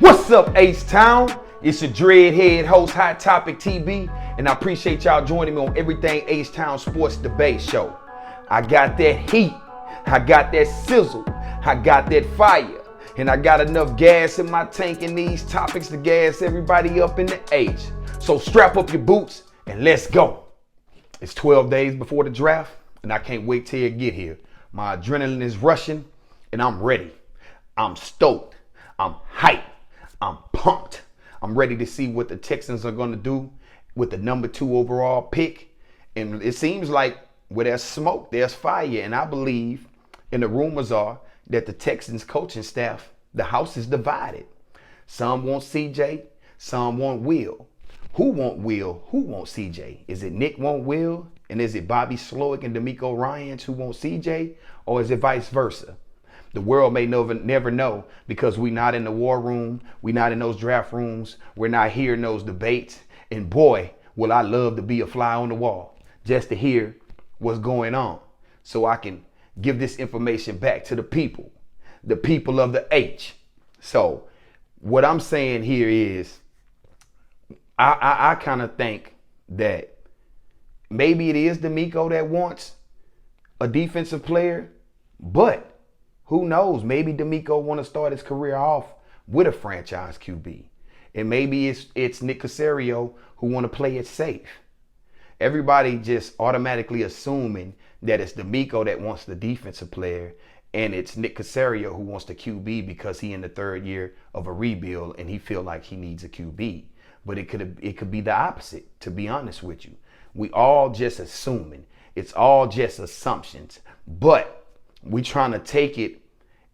What's up, H-Town? It's your dreadhead host, Hot Topic TV, and I appreciate y'all joining me on Everything H-Town Sports Debate Show. I got that heat, I got that sizzle, I got that fire, and I got enough gas in my tank in these topics to gas everybody up in the H. So strap up your boots and let's go. It's 12 days before the draft, and I can't wait till you get here. My adrenaline is rushing, and I'm ready. I'm stoked. I'm hyped. I'm pumped. I'm ready to see what the Texans are going to do with the number 2 overall pick. And it seems like where there's smoke, there's fire. And I believe, and the rumors are, that the Texans coaching staff, the house is divided. Some want CJ, some want Will. Who want Will? Who want CJ? Is it Nick want Will? And is it Bobby Slowick and D'Amico Ryans who want CJ? Or is it vice versa? The world may never know because we're not in the war room. We're not in those draft rooms. We're not hearing those debates. And boy, will I love to be a fly on the wall just to hear what's going on so I can give this information back to the people of the H. So what I'm saying here is I kind of think that maybe it is D'Amico that wants a defensive player, but who knows? Maybe D'Amico want to start his career off with a franchise QB. And maybe it's Nick Caserio who want to play it safe. Everybody just automatically assuming that it's D'Amico that wants the defensive player and it's Nick Caserio who wants the QB because he in the third year of a rebuild and he feel like he needs a QB. But it could be the opposite, to be honest with you. We all just assuming. It's all just assumptions. But we trying to take it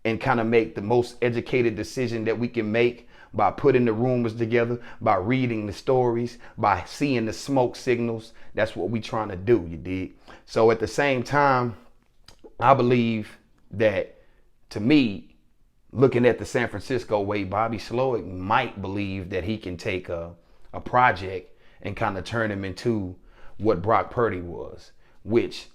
and kind of make the most educated decision that we can make by putting the rumors together, by reading the stories, by seeing the smoke signals. That's what we trying to do, you dig? So at the same time, I believe that, to me, looking at the San Francisco way, Bobby Slowick might believe that he can take a project and kind of turn him into what Brock Purdy was, which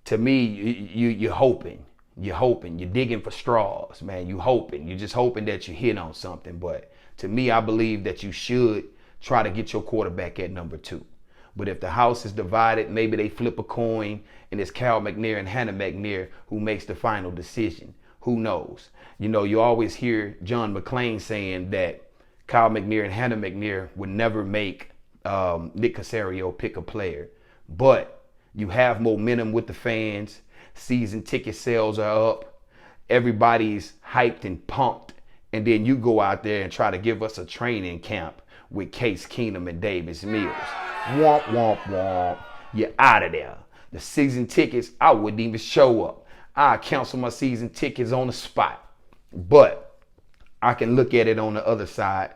to me, you're hoping. You're digging for straws, man. You're just hoping that you hit on something. But to me, I believe that you should try to get your quarterback at number 2. But if the house is divided, maybe they flip a coin and it's Cal McNair and Hannah McNair who makes the final decision. Who knows? You know, you always hear John McClain saying that Kyle McNair and Hannah McNair would never make Nick Caserio pick a player. But you have momentum with the fans. Season ticket sales are up. Everybody's hyped and pumped. And then you go out there and try to give us a training camp with Case Keenum and Davis Mills. Womp, womp, womp. You're out of there. The season tickets, I wouldn't even show up. I cancel my season tickets on the spot. But I can look at it on the other side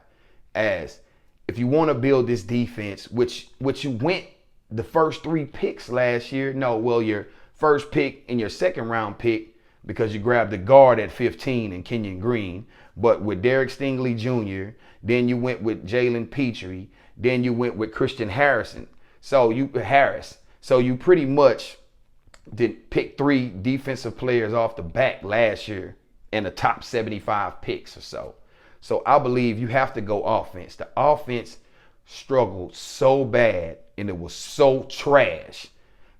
as if you want to build this defense, which you went the first 3 picks last year. No, well, your first pick and your second round pick because you grabbed the guard at 15 in Kenyon Green, but with Derek Stingley Jr., then you went with Jalen Petrie, then you went with Christian Harrison. So you pretty much did pick 3 defensive players off the back last year in the top 75 picks or so. So I believe you have to go offense. The offense struggled so bad and it was so trash.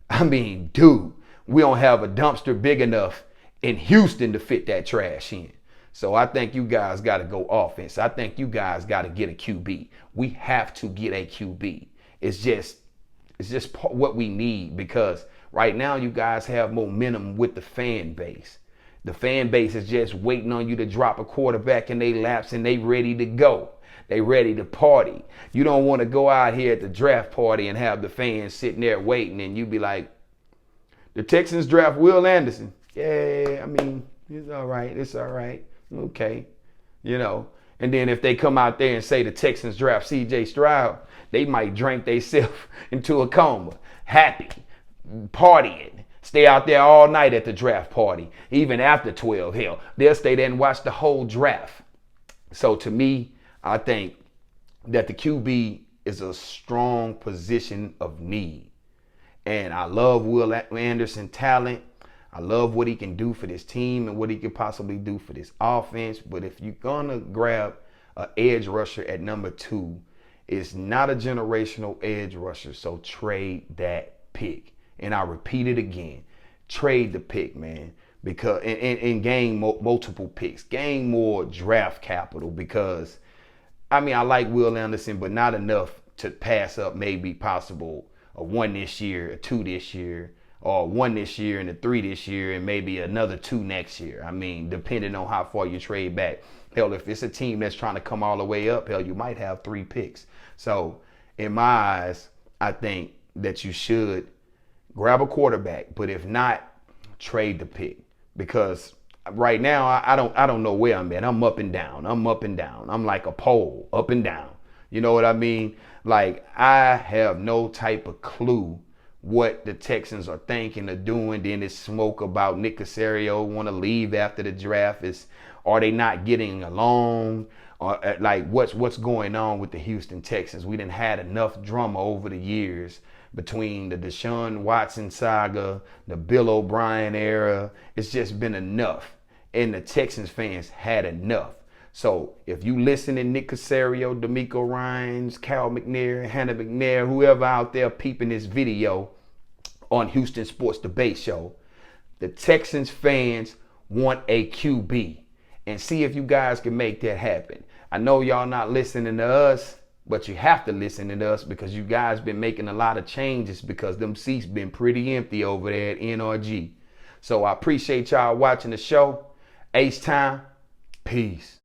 I mean, dude, we don't have a dumpster big enough in Houston to fit that trash in. So I think you guys got to go offense. I think you guys got to get a QB. We have to get a QB. It's just what we need because right now you guys have momentum with the fan base. The fan base is just waiting on you to drop a quarterback in their laps and they ready to go. They ready to party. You don't want to go out here at the draft party and have the fans sitting there waiting and you be like, the Texans draft Will Anderson. Yeah, I mean, it's all right. It's all right. Okay. You know, and then if they come out there and say the Texans draft CJ Stroud, they might drink themselves into a coma. Happy, partying, stay out there all night at the draft party, even after 12. Hell, they'll stay there and watch the whole draft. So to me, I think that the QB is a strong position of need. And I love Will Anderson talent. I love what he can do for this team and what he can possibly do for this offense. But if you're going to grab an edge rusher at number 2 is not a generational edge rusher. So trade that pick. And I repeat it again. Trade the pick, man. Because and gain multiple picks. Gain more draft capital because, I mean, I like Will Anderson, but not enough to pass up maybe possible a 1 this year, a 2 this year, or 1 this year and a 3 this year, and maybe another 2 next year. I mean, depending on how far you trade back. Hell, if it's a team that's trying to come all the way up, hell, you might have 3 picks. So, in my eyes, I think that you should grab a quarterback, but if not, trade the pick. Because right now, I don't know where I'm at. I'm up and down. I'm up and down. I'm like a pole, up and down. You know what I mean? Like, I have no type of clue what the Texans are thinking of doing. Then it's smoke about Nick Caserio want to leave after the draft. Are they not getting along? Or like what's going on with the Houston Texans? We done had enough drama over the years between the Deshaun Watson saga, the Bill O'Brien era. It's just been enough. And the Texans fans had enough. So if you listen to Nick Caserio, D'Amico Ryans, Cal McNair, Hannah McNair, whoever out there peeping this video on Houston Sports Debate Show, the Texans fans want a QB. And see if you guys can make that happen. I know y'all not listening to us, but you have to listen to us because you guys been making a lot of changes because them seats been pretty empty over there at NRG. So I appreciate y'all watching the show. H-Time, peace.